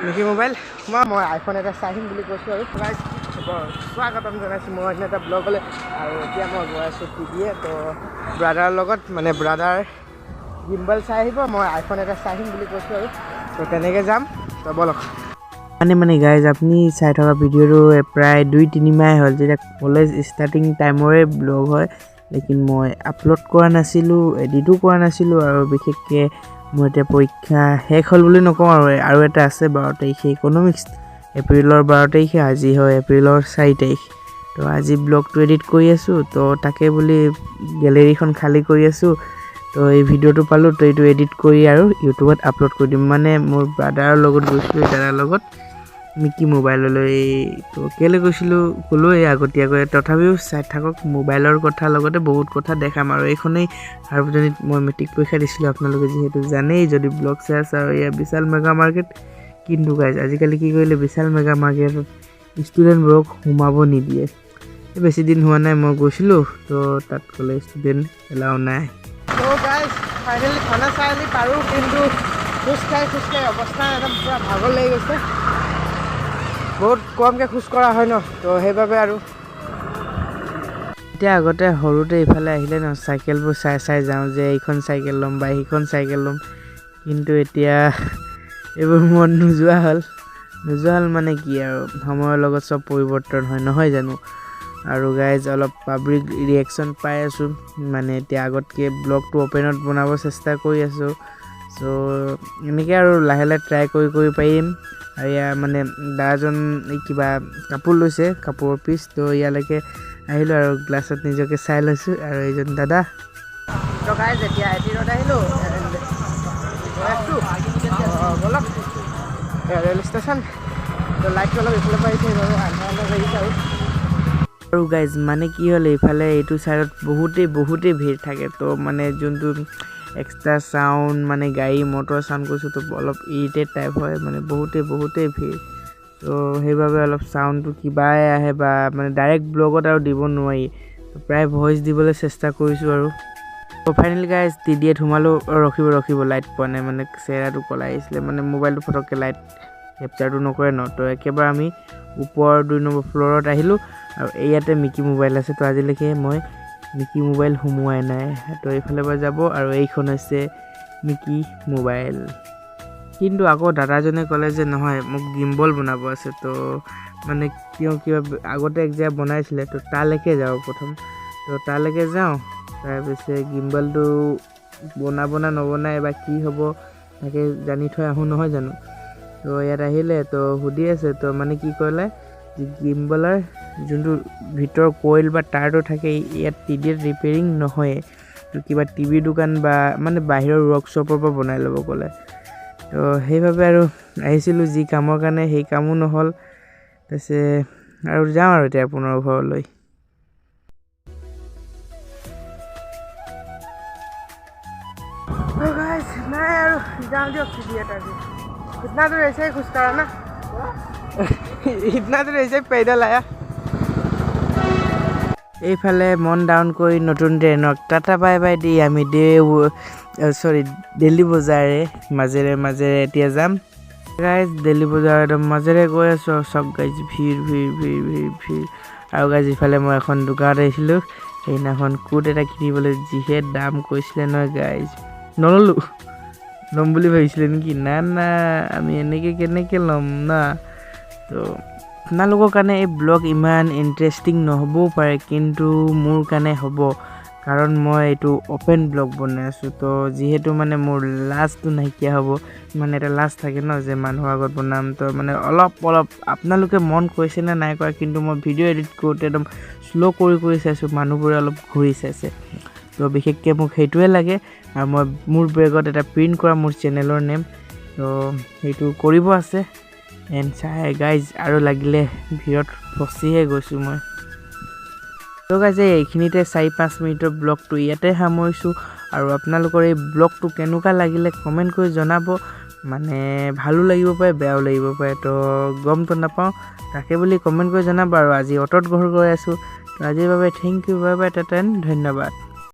Mickey mobile মই iPhone এটা চাইম বুলি কৈছোঁ আৰু গাইজ স্বাগতম জনাইছোঁ মই অন্য এটা ব্লগলৈ আৰু এতিয়া মই গৈ আছোঁ টিভিয়ে তো ব্ৰাদাৰৰ লগত মানে ব্ৰাদাৰ গিম্বল চাই আহিব মই আইফোন এটা চাইম বুলি কৈছোঁ আৰু তো তেনেকৈ যাম তো বলক মানে গাইজ আপুনি চাই থকা ভিডিঅ'টো প্ৰায় 2-3 মাহ হ'ল যেতিয়া কলেজ ষ্টাৰ্টিং টাইমৰে ব্লগ হয় লেকিন মই আপলোড কৰা নাছিলোঁ এডিটো কৰা নাছিলোঁ আৰু বিশেষকৈ মোৰ এতিয়া পৰীক্ষা শেষ হ'ল বুলি নকওঁ আৰু এটা আছে 12 তাৰিখে ইকনমিক্স এপ্ৰিলৰ 12 তাৰিখে আজি হয় এপ্ৰিলৰ 4 তাৰিখ তো আজি ব্লগটো এডিট কৰি আছোঁ তো তাকে বুলি গেলেৰীখন খালী কৰি আছোঁ তো এই ভিডিঅ'টো পালোঁ তো এইটো এডিট কৰি আৰু ইউটিউবত আপলোড কৰি দিম মানে মোৰ ব্ৰাদাৰৰ লগত গৈছিলোঁ দাদাৰ লগত মিকি মোবাইললৈ তো কেলৈ গৈছিলোঁ ক'লোৱে আগতীয়াকৈ তথাপিও চাই থাকক মোবাইলৰ কথা লগতে বহুত কথা দেখাম আৰু এইখনেই সাৰ্বজনীন মই মেট্ৰিক পৰীক্ষা দিছিলোঁ আপোনালোকে যিহেতু জানেই যদি ব্লগ চাই আছে আৰু এয়া বিশাল মেগা মাৰ্কেট কিন্তু গাইজ আজিকালি কি কৰিলে বিশাল মেগা মাৰ্কেটত ষ্টুডেণ্টবোৰক সোমাব নিদিয়ে বেছি দিন হোৱা নাই মই গৈছিলোঁ তো তাত ক'লে ষ্টুডেণ্ট এলাও নাই তো গাইজ ফাইনেলি খানা চাই আহি পাৰোঁ কিন্তু খোজকাঢ়ি অৱস্থা একদম পূৰা ভাগৰ লাগি গৈছে বহুত কমকৈ খোজ কঢ়া হয় ন তো সেইবাবে আৰু এতিয়া আগতে সৰুতে ইফালে আহিলে ন চাইকেলবোৰ চাই যাওঁ যে এইখন চাইকেল ল'ম বা সেইখন চাইকেল ল'ম কিন্তু এতিয়া এইবোৰ মন নোযোৱা হ'ল মানে কি আৰু সময়ৰ লগত চব পৰিৱৰ্তন হয় নহয় জানো আৰু গাইজ অলপ পাব্লিক ৰিয়েকশ্যন পাই আছোঁ মানে এতিয়া আগতকৈ ব্লগটো অ'পেনত বনাব চেষ্টা কৰি আছোঁ চ' এনেকৈ আৰু লাহে লাহে ট্ৰাই কৰি পাৰিম আৰু ইয়াৰ মানে দাদাজন কিবা কাপোৰ লৈছে কাপোৰৰ পিচ তো ইয়ালৈকে আহিলোঁ আৰু গ্লাছত নিজকে চাই লৈছোঁ আৰু এইজন দাদা তো গাইজ এতিয়া এদিনত আহিলোঁ বলক ৰেল ষ্টেচন তো লাইটটো অলপ ইফালে পাৰিছে সেইবাবে আন্ধাৰ লাগিছে আৰু গাইজ মানে কি হ'ল এইফালে এইটো ছাইডত বহুতেই ভিৰ থাকে তো মানে যোনটো এক্সট্ৰা চাউণ্ড মানে গাড়ী মটৰ চাউণ্ড কৈছোঁ তো অলপ ইৰিটেট টাইপ হয় মানে বহুতেই ভিৰ তো সেইবাবে অলপ চাউণ্ডটো কিবাই আহে বা মানে ডাইৰেক্ট ব্লগত আৰু দিব নোৱাৰি তো প্ৰায় ভইচ দিবলৈ চেষ্টা কৰিছোঁ আৰু তো ফাইনেলি গাইজ টিডিএত সোমালোঁ ৰখিব লাইট পোৱা নাই মানে চেহেৰাটো ক'লা আহিছিলে মানে মোবাইলটো ফটককৈ লাইট কেপচাৰটো নকৰে ন তো একেবাৰে আমি ওপৰৰ 2 নম্বৰ ফ্ল'ৰত আহিলোঁ আৰু ইয়াতে মিকি মোবাইল আছে তো আজিলৈকে মই মিকি মোবাইল সোমোৱাই নাই তো এইফালে পৰা যাব আৰু এইখন হৈছে মিকি মোবাইল কিন্তু আকৌ দাদাজনে ক'লে যে নহয় মোক গিম্বল বনাব আছে তো মানে কিবা আগতে এক জেগা বনাইছিলে তো তালৈকে যাওঁ প্ৰথম তো তালৈকে যাওঁ তাৰপিছত গিম্বলটো বনাব না নবনাই বা কি হ'ব তাকে জানি থৈ আহোঁ নহয় জানো তো ইয়াত আহিলে তো সুধি আছে তো মানে কি ক'লে যে গিম্বলৰ যোনটো ভিতৰৰ কইল বা তাৰটো থাকে ইয়াত টিডিএত ৰিপেয়াৰিং নহয় তো কিবা টিভি দোকান বা মানে বাহিৰৰ ৱৰ্কশ্বপৰ পৰা বনাই ল'ব ক'লে তো সেইবাবে আৰু আহিছিলোঁ যি কামৰ কাৰণে সেই কামো নহ'ল তাৰপিছত আৰু যাওঁ আৰু এতিয়া পুনৰ ঘৰলৈ নাই আৰু যাওঁ দিয়ক টিডিএত আজি इतना तो ऐसे ही खुश करा ना इतना तो ऐसे ही पैदल आया এইফালে মন ডাউন কৰি নতুন ট্ৰেইনক টাটা বাই বাই দি আমি দিল্লী বজাৰে মাজেৰে এতিয়া যাম গাইজ দিল্লী বজাৰ একদম মাজেৰে গৈ আছোঁ চব গাইজ ভিৰ আৰু গাইজ ইফালে মই এখন দোকানত আহিছিলোঁ সেইদিনাখন কোট এটা কিনিবলৈ যিহে দাম কৈছিলে নহয় গাইজ নল'লোঁ ল'ম বুলি ভাবিছিলে নেকি না আমি এনেকৈ কেনেকৈ ল'ম না তো আপোনালোকৰ কাৰণে এই ব্লগ ইমান ইণ্টাৰেষ্টিং নহ'বও পাৰে কিন্তু মোৰ কাৰণে হ'ব কাৰণ মই এইটো অ'পেন ব্লগ বনাই আছোঁ তো যিহেতু মানে মোৰ লাজটো নাইকিয়া হ'ব মানে এটা লাজ থাকে ন যে মানুহৰ আগত বনাম তো মানে অলপ আপোনালোকে মন কৰিছে নে নাই কৰা কিন্তু মই ভিডিঅ' এডিট কৰোঁতে একদম শ্ল' কৰি চাইছোঁ মানুহবোৰে অলপ ঘূৰি চাইছে তো বিশেষকৈ মোক সেইটোৱে লাগে আৰু মই মোৰ বেগত এটা প্ৰিণ্ট কৰা মোৰ চেনেলৰ নেম তো সেইটো কৰিব আছে এণ্ড চাই গাইজ আৰু লাগিলে ভিৰত ফচিহে গৈছোঁ মই তো গাইজ এইখিনিতে 4-5 মিনিটৰ ব্লগটো ইয়াতে সামৰিছোঁ আৰু আপোনালোকৰ এই ব্লগটো কেনেকুৱা লাগিলে কমেণ্ট কৰি জনাব মানে ভালো লাগিব পাৰে বেয়াও লাগিব পাৰে তো গমটো নাপাওঁ তাকে বুলি কমেণ্ট কৰি জনাব আৰু আজি অটত ঘৰ গৈ আছোঁ তো আজিৰ বাবে থেংক ইউ বাই বাই টাটা ধন্যবাদ